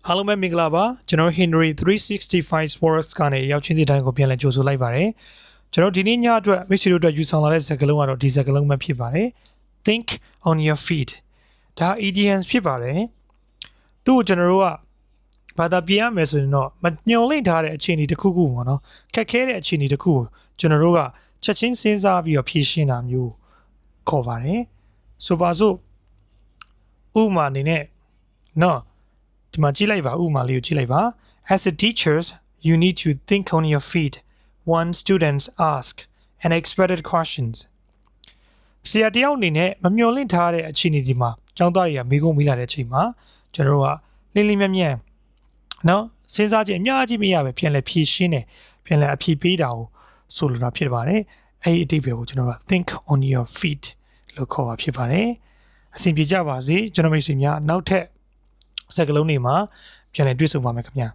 အားလုံးပဲမင်္ဂလာပါကျွန်တော် Henry 365 Works ကနေရောက်ချင်းဒီတိုင်းကိုပြန်လည်ကြိုဆိုလိုက်ပါတယ်ကျွန်တော်ဒီနေ့ညအတွက်မိတ်ဆွေတို့အတွက်ယူဆောင်လာတဲ့စကားလုံးကတော့ဒီစကားလုံးပဲဖြစ်ပါတယ် Think on your feet ဒါ EDNs ဖြစ်ပါတယ်သူ့ကိုကျွန်တော်တို့ကဘာသာပြင်ရမယ်ဆိုရင်တော့မညှော်လင့်ထားတဲ့အခြေအနေတစ်ခုခုပေါ့နော်ခက်ခဲတဲ့အခြေအနေတစ်ခုကိုကျွန်တော်တို့ကချက်ချင်းစဉ်းစားပြီးတော့ဖြေရှင်းတာမျိုးခေါ်ပါတယ်ဆိုပါစို့ဥပမာအနေနဲ့နော်ဒီမှာကြည့်လိုက်ပါဥပမာလေးကိုကြည့်လိုက်ပါ As a teachers you need to think on your feet when students ask unexpected questions ဆရာတယောက်အနေနဲ့မမျှော်လင့်ထားတဲ့အခြေအနေဒီမှာကျောင်းသားတွေကမေးခွန်းမေးလာတဲ့အချိန်မှာကျွန်တော်တို့ကလင်းလင်းမြန်းမြန်းနော်စဉ်းစားခြင်းအများကြီးမရပဲပြန်လဲဖြည့်ရှင်းတယ်ပြန်လဲအဖြေပေးတာကိုဆိုလိုတာဖြစ်ပါတယ်အဲ့ဒီအတိတ်ပဲကိုကျွန်တော်က think on your feet လို့ခေါ်တာဖြစ်ပါတယ်အဆင်ပြေကြပါစေကျွန်တော်မိတ်ဆွေများနောက်ထပ်စကားလုံးတွေမှာပြန်လည်တွေ့ဆုံပါမယ်ခင်ဗျာ